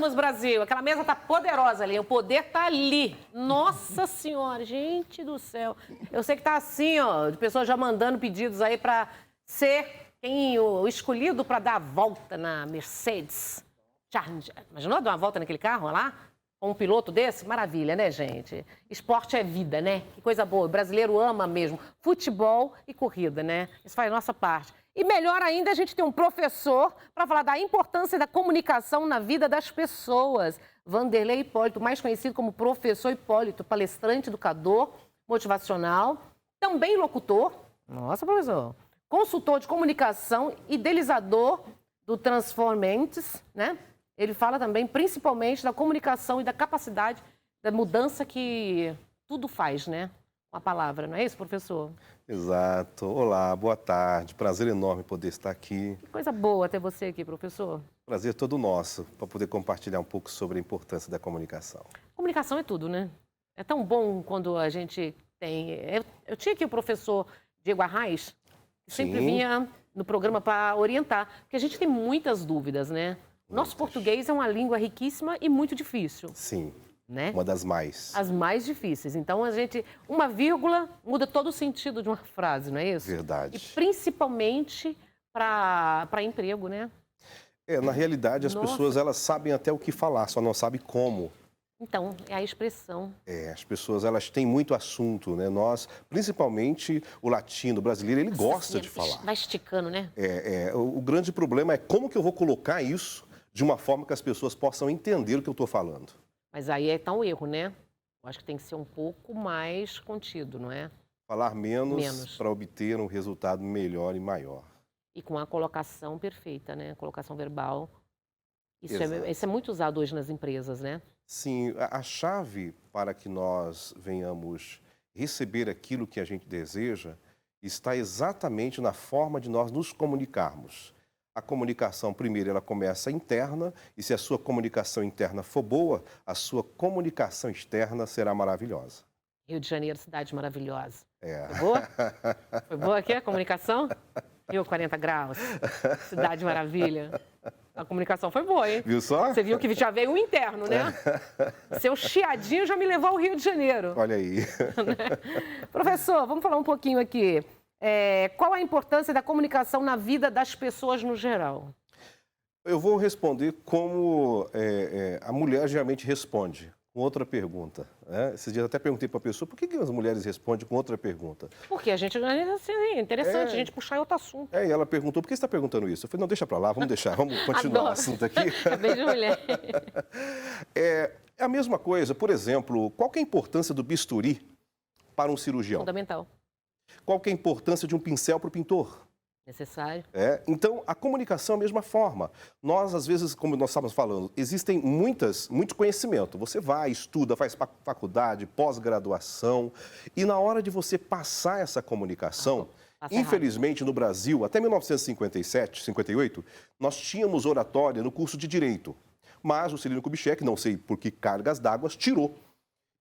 Vamos, Brasil. Aquela mesa tá poderosa ali. O poder tá ali. Nossa Senhora, gente do céu. Eu sei que tá assim, ó, de pessoas já mandando pedidos aí para ser o escolhido para dar a volta na Mercedes. Imaginou dar uma volta naquele carro lá? Com um piloto desse? Maravilha, né, gente? Esporte é vida, né? Que coisa boa. O brasileiro ama mesmo futebol e corrida, né? Isso faz nossa parte. E melhor ainda a gente ter um professor para falar da importância da comunicação na vida das pessoas. Vanderlei Hipólito, mais conhecido como Professor Hipólito, palestrante, educador, motivacional, também locutor. Nossa, professor. Consultor de comunicação, idealizador do Transformentes, né? Ele fala também, principalmente, da comunicação e da capacidade da mudança que tudo faz, né? Com a palavra, não é isso, professor? Exato. Olá, boa tarde. Prazer enorme poder estar aqui. Que coisa boa ter você aqui, professor. Prazer todo nosso, para poder compartilhar um pouco sobre a importância da comunicação. Comunicação é tudo, né? É tão bom quando a gente tem... Eu tinha aqui o professor Diego Arraes, que sempre vinha no programa para orientar, porque a gente tem muitas dúvidas, né? Nosso português é uma língua riquíssima e muito difícil. Sim, né? Uma das mais. As mais difíceis. Então, uma vírgula muda todo o sentido de uma frase, não é isso? Verdade. E principalmente para emprego, né? Na realidade, as pessoas elas sabem até o que falar, só não sabem como. Então, é a expressão. As pessoas elas têm muito assunto, né? Nós, principalmente o latino, o brasileiro, ele gosta de falar. Vai esticando, né? O grande problema é como que eu vou colocar isso de uma forma que as pessoas possam entender o que eu estou falando. Mas aí está um erro, né? Eu acho que tem que ser um pouco mais contido, não é? Falar menos para obter um resultado melhor e maior. E com a colocação perfeita, né? A colocação verbal. Isso é muito usado hoje nas empresas, né? Sim, a chave para que nós venhamos receber aquilo que a gente deseja está exatamente na forma de nós nos comunicarmos. A comunicação, primeiro, ela começa interna, e se a sua comunicação interna for boa, a sua comunicação externa será maravilhosa. Rio de Janeiro, cidade maravilhosa. Foi boa? Foi boa aqui a comunicação? Rio 40 graus, cidade maravilha. A comunicação foi boa, hein? Viu só? Você viu que já veio o interno, né? Seu chiadinho já me levou ao Rio de Janeiro. Olha aí. Professor, vamos falar um pouquinho aqui. Qual a importância da comunicação na vida das pessoas no geral? Eu vou responder como a mulher geralmente responde, com outra pergunta. Né? Esses dias eu até perguntei para a pessoa, por que as mulheres respondem com outra pergunta? Porque a gente, assim, é interessante a gente puxar outro assunto. E ela perguntou, por que você está perguntando isso? Eu falei, não, deixa para lá, vamos deixar, vamos continuar o assunto aqui. Beijo, mulher. É a mesma coisa, por exemplo, qual que é a importância do bisturi para um cirurgião? Fundamental. Qual que é a importância de um pincel para o pintor? Necessário. Então, a comunicação é a mesma forma. Nós, às vezes, como nós estávamos falando, existem muito conhecimento. Você vai, estuda, faz faculdade, pós-graduação, e na hora de você passar essa comunicação, infelizmente, no Brasil, até 1957, 58, nós tínhamos oratória no curso de Direito. Mas o Celino Kubitschek, não sei por que cargas d'água, tirou.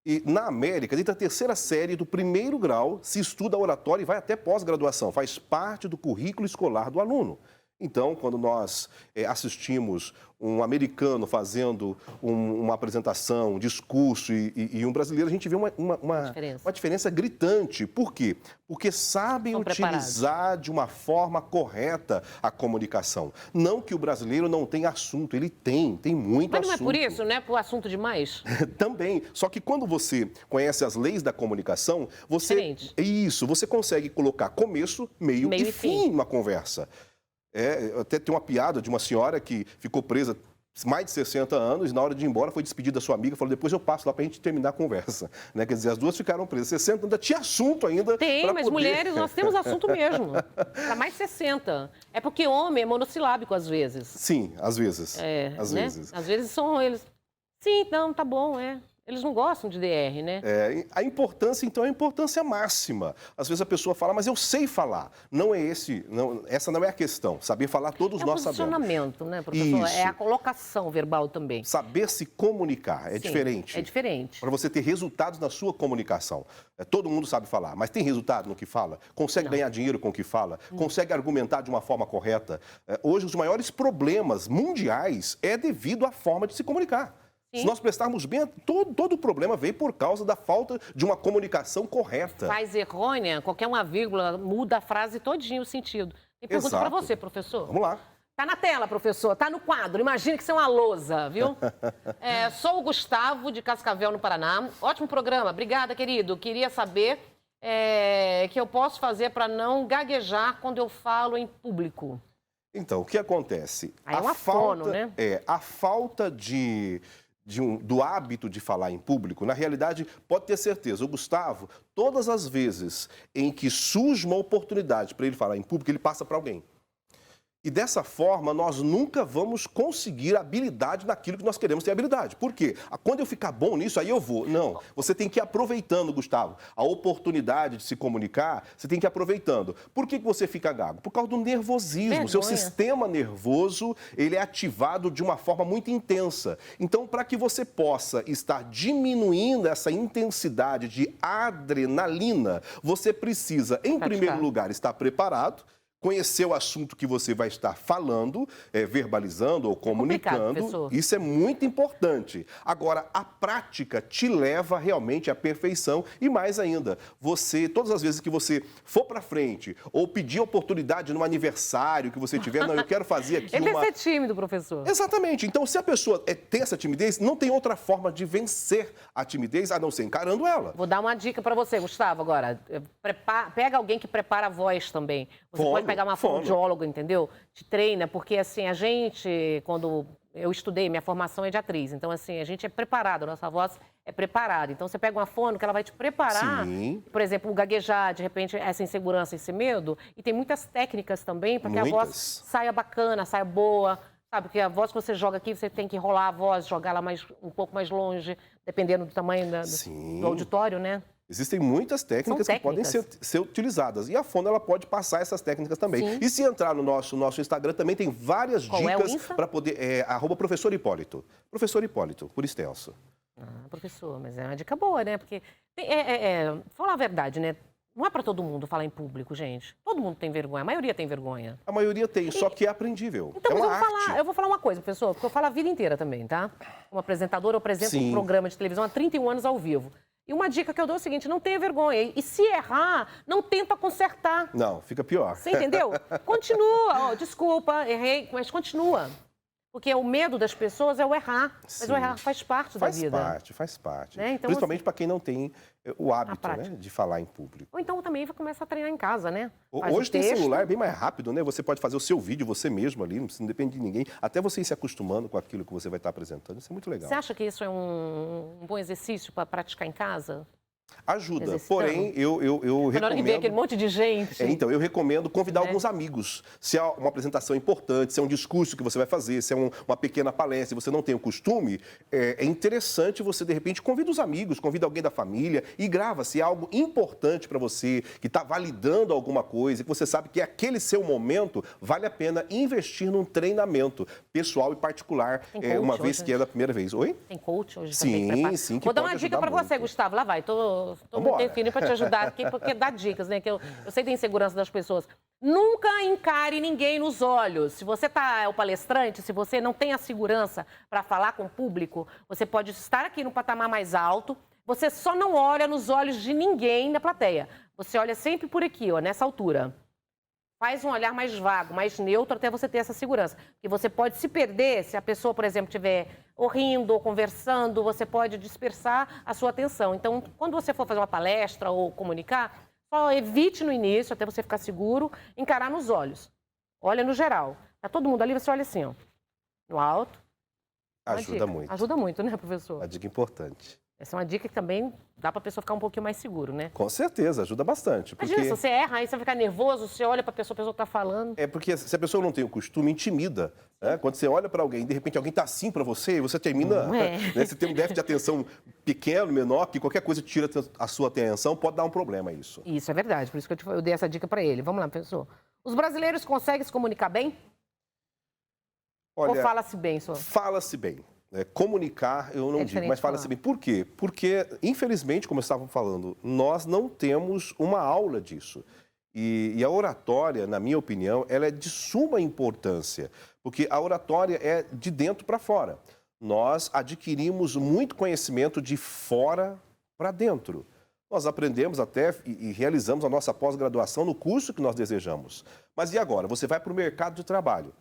E na América, dentro da terceira série do primeiro grau, se estuda oratória e vai até pós-graduação. Faz parte do currículo escolar do aluno. Então, quando nós assistimos um americano fazendo uma apresentação, um discurso e um brasileiro, a gente vê uma diferença gritante. Por quê? Porque sabem utilizar de uma forma correta a comunicação. Não que o brasileiro não tenha assunto, ele tem muito assunto. Mas não é por isso, né? Por assunto demais? Também. Só que quando você conhece as leis da comunicação, você consegue colocar começo, meio e fim numa conversa. Até tem uma piada de uma senhora que ficou presa mais de 60 anos e na hora de ir embora foi despedida da sua amiga, falou, depois eu passo lá pra gente terminar a conversa. Né? Quer dizer, as duas ficaram presas. 60 ainda tinha assunto ainda. Tem, mas mulheres, nós temos assunto mesmo. Para mais de 60. É porque homem é monossilábico às vezes. Sim, às vezes. Às vezes são eles. Sim, não, tá bom, Eles não gostam de DR, né? A importância, então, é a importância máxima. Às vezes a pessoa fala, mas eu sei falar. Não é essa não é a questão. Saber falar, todos nós sabemos. É o posicionamento, né, professor? Isso. É a colocação verbal também. Saber se comunicar é Sim, diferente. É diferente. Para você ter resultados na sua comunicação. Todo mundo sabe falar, mas tem resultado no que fala? Consegue ganhar dinheiro com o que fala? Consegue argumentar de uma forma correta? Hoje, os maiores problemas mundiais é devido à forma de se comunicar. Sim. Se nós prestarmos bem, todo o problema veio por causa da falta de uma comunicação correta. Faz errônea, qualquer uma vírgula muda a frase todinho o sentido. Tem pergunta para você, professor. Vamos lá. Tá na tela, professor, tá no quadro. Imagine que isso é uma lousa, viu? Sou o Gustavo, de Cascavel, no Paraná. Ótimo programa, obrigada, querido. Queria saber que eu posso fazer para não gaguejar quando eu falo em público. Então, o que acontece? Aí é uma fono, né? A falta do hábito de falar em público, na realidade, pode ter certeza, o Gustavo, todas as vezes em que surge uma oportunidade para ele falar em público, ele passa para alguém. E dessa forma, nós nunca vamos conseguir habilidade naquilo que nós queremos ter habilidade. Por quê? Quando eu ficar bom nisso, aí eu vou. Não, você tem que ir aproveitando, Gustavo. A oportunidade de se comunicar, você tem que ir aproveitando. Por que você fica gago? Por causa do nervosismo. Vergonha. Seu sistema nervoso, ele é ativado de uma forma muito intensa. Então, para que você possa estar diminuindo essa intensidade de adrenalina, você precisa, em primeiro lugar, estar preparado, conhecer o assunto que você vai estar falando, verbalizando ou comunicando. Isso é muito importante. Agora, a prática te leva realmente à perfeição e mais ainda, todas as vezes que você for para frente ou pedir oportunidade num aniversário que você tiver, não, eu quero fazer aqui Ele é tímido, professor. Exatamente. Então, se a pessoa tem essa timidez, não tem outra forma de vencer a timidez a não ser encarando ela. Vou dar uma dica para você, Gustavo, agora. Pega alguém que prepara a voz também. Você pode pegar uma fonoaudióloga, entendeu? Te treina, porque assim, a gente, quando eu estudei, minha formação é de atriz, então assim, a gente é preparado, a nossa voz é preparada. Então você pega uma fono que ela vai te preparar, por exemplo, o gaguejar, de repente, essa insegurança, esse medo, e tem muitas técnicas também para que a voz saia bacana, saia boa, sabe? Porque a voz que você joga aqui, você tem que enrolar a voz, jogar ela um pouco mais longe, dependendo do tamanho do auditório, né? Existem muitas técnicas que podem ser utilizadas. E a fono, ela pode passar essas técnicas também. Sim. E se entrar no nosso Instagram, também tem várias dicas para poder... @professor Hipólito. Professor Hipólito, por extenso. Professor, mas é uma dica boa, né? Porque, falar a verdade, né? Não é para todo mundo falar em público, gente. Todo mundo tem vergonha. A maioria tem vergonha. A maioria tem, só que é aprendível. Então, é uma arte. Eu vou falar uma coisa, professor, porque eu falo a vida inteira também, tá? Como apresentadora, eu apresento um programa de televisão há 31 anos ao vivo. E uma dica que eu dou é o seguinte, não tenha vergonha. E se errar, não tenta consertar. Não, fica pior. Você entendeu? Continua. Desculpa, errei, mas continua. Porque o medo das pessoas é o errar. Mas o errar faz parte da vida. Faz parte. Né? Então, principalmente para quem não tem o hábito, né, de falar em público. Ou então também começa a treinar em casa, né? Hoje tem celular, é bem mais rápido, né? Você pode fazer o seu vídeo você mesmo ali, não depende de ninguém. Até você ir se acostumando com aquilo que você vai estar apresentando. Isso é muito legal. Você acha que isso é um bom exercício para praticar em casa? Ajuda, porém, eu recomendo... Na hora que vem aquele monte de gente... Então, eu recomendo convidar alguns amigos. Se é uma apresentação importante, se é um discurso que você vai fazer, se é uma pequena palestra, se você não tem o costume, é interessante você, de repente, convida os amigos, convida alguém da família e grava. Se é algo importante para você, que está validando alguma coisa, que você sabe que aquele seu momento, vale a pena investir num treinamento pessoal e particular, uma vez que é da primeira vez. Oi? Tem coach hoje também? Sim, Vou dar uma dica para você, Gustavo. Lá vai, tô muito definido para te ajudar aqui, porque dá dicas, né? Que eu sei da insegurança das pessoas. Nunca encare ninguém nos olhos. Se você é o palestrante, se você não tem a segurança para falar com o público, você pode estar aqui no patamar mais alto, você só não olha nos olhos de ninguém na plateia. Você olha sempre por aqui, ó, nessa altura. Faz um olhar mais vago, mais neutro, até você ter essa segurança. Porque você pode se perder se a pessoa, por exemplo, estiver ou rindo ou conversando, você pode dispersar a sua atenção. Então, quando você for fazer uma palestra ou comunicar, só evite no início, até você ficar seguro, encarar nos olhos. Olha no geral. Tá todo mundo ali, você olha assim, ó, no alto. Ajuda muito. Ajuda muito, né, professor? Uma dica importante. Essa é uma dica que também dá para a pessoa ficar um pouquinho mais seguro, né? Com certeza, ajuda bastante. Imagina, se você erra, aí você fica nervoso, você olha para a pessoa está falando. É porque se a pessoa não tem o costume, intimida. Né? Quando você olha para alguém, de repente alguém está assim para você, e você termina... Né? Você tem um déficit de atenção pequeno, menor, que qualquer coisa tira a sua atenção, pode dar um problema isso. Isso é verdade, por isso que eu dei essa dica para ele. Vamos lá, professor. Os brasileiros conseguem se comunicar bem? Olha, ou fala-se bem, senhor? Fala-se bem. Comunicar, eu não digo, mas fala-se bem. Por quê? Porque, infelizmente, como eu estava falando, nós não temos uma aula disso. E a oratória, na minha opinião, ela é de suma importância, porque a oratória é de dentro para fora. Nós adquirimos muito conhecimento de fora para dentro. Nós aprendemos até e realizamos a nossa pós-graduação no curso que nós desejamos. Mas e agora? Você vai para o mercado de trabalho.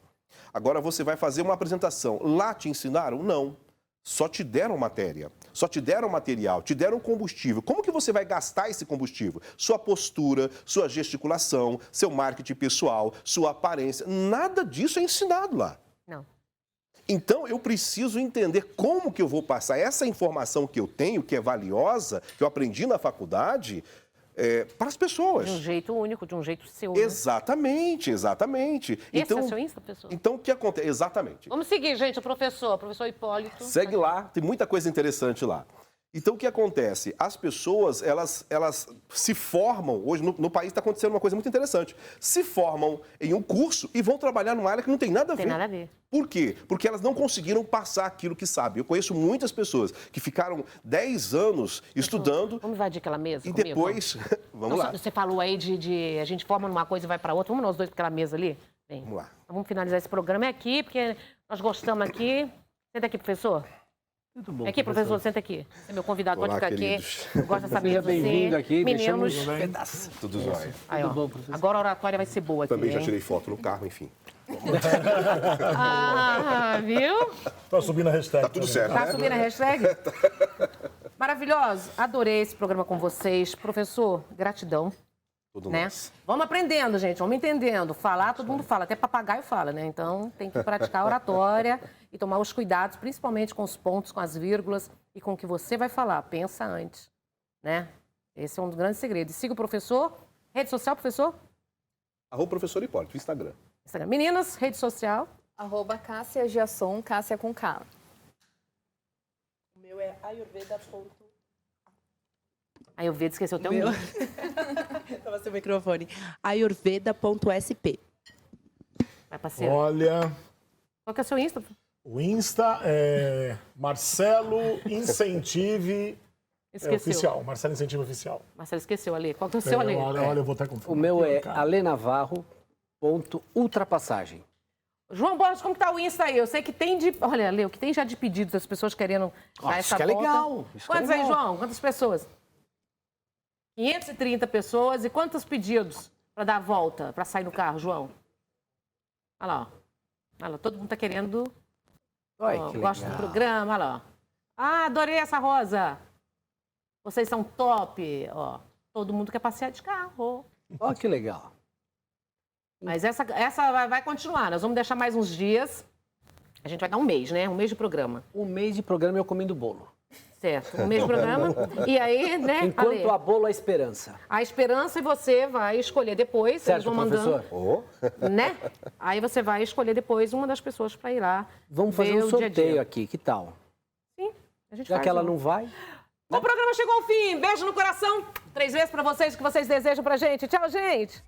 Agora você vai fazer uma apresentação. Lá te ensinaram? Não. Só te deram matéria, só te deram material, te deram combustível. Como que você vai gastar esse combustível? Sua postura, sua gesticulação, seu marketing pessoal, sua aparência. Nada disso é ensinado lá. Não. Então, eu preciso entender como que eu vou passar essa informação que eu tenho, que é valiosa, que eu aprendi na faculdade, para as pessoas. De um jeito único, de um jeito seu. Exatamente, né? exatamente. Esse é o seu Insta, professor? Então, o que acontece? Exatamente. Vamos seguir, gente, o professor Hipólito. Segue lá, tem muita coisa interessante lá. Então, o que acontece? As pessoas, elas se formam, hoje no país está acontecendo uma coisa muito interessante, se formam em um curso e vão trabalhar numa área que não tem nada a ver. Tem nada a ver. Por quê? Porque elas não conseguiram passar aquilo que sabem. Eu conheço muitas pessoas que ficaram 10 anos estudando. Vamos invadir aquela mesa e comigo? Depois, vamos lá. Você falou aí de a gente forma numa coisa e vai para outra. Vamos nós dois para aquela mesa ali? Bem, Vamos lá. Então vamos finalizar esse programa aqui, porque nós gostamos aqui. Senta aqui, professor. Muito bom. Aqui, professor, senta aqui. Você é meu convidado, Olá, pode ficar queridos. aqui. Eu gosto dessa Seja mesa bem-vindo aqui. Meninos. Deixamos pedaço. Tudo jóia. Aí, ó. Tudo bom, professor? Agora a oratória vai ser boa aqui, Também já hein? tirei foto no carro, enfim. Viu? Tá subindo a hashtag. Tá tudo certo, Tá né? subindo a hashtag? Maravilhoso. Adorei esse programa com vocês. Professor, gratidão. Tudo Né? nosso. Vamos aprendendo, gente, vamos entendendo. Falar, todo mundo fala, até papagaio fala, né? Então tem que praticar a oratória e tomar os cuidados, principalmente com os pontos, com as vírgulas e com o que você vai falar. Pensa antes, né? Esse é um dos grandes segredos. Siga o professor. Rede social, professor? @professor Hipólito, Instagram. Instagram. Meninas, rede social. @Cássia Giasson, Cássia com K. O meu é Ayurveda. Aí eu vi, esqueceu até o Meu. meu. Tava sem microfone. Ayurveda.sp. Vai, parceiro. Olha, Qual que é o seu Insta? o Insta é Marcelo Incentive Esqueceu. Oficial. Marcelo Incentive Oficial. Marcelo esqueceu, Ale. Qual que é o seu, Ale? Olha, eu vou até conferir. O meu é Cara. alenavarro.ultrapassagem. João Borges, como que tá o Insta aí? Eu sei que tem de... Olha, Ale, o que tem já de pedidos das pessoas querendo dar Isso essa que é volta. legal. Isso que é Quantos aí, legal. João? Quantas pessoas? 530 pessoas. E quantos pedidos para dar a volta, para sair no carro, João? Olha lá, ó. Olha lá, todo mundo tá querendo... Olha Ó, que gosta do legal. programa, olha lá. Ó. Ah, adorei essa rosa. Vocês são top. Ó, todo mundo quer passear de carro. Olha que legal. Mas essa vai continuar. Nós vamos deixar mais uns dias. A gente vai dar um mês, né? Um mês de programa. Um mês de programa eu comendo bolo. Certo. Um mês de programa. E aí, né, Enquanto Ale, há bolo, há esperança. a esperança e você vai escolher depois. Certo, eles vão mandando, professor? né? Aí você vai escolher depois uma das pessoas para ir lá. Vamos ver fazer um o dia a dia. sorteio aqui, que tal? Sim, a gente Já faz que ela um. não vai... O programa chegou ao fim. Beijo no coração. 3 vezes para vocês o que vocês desejam pra gente. Tchau, gente.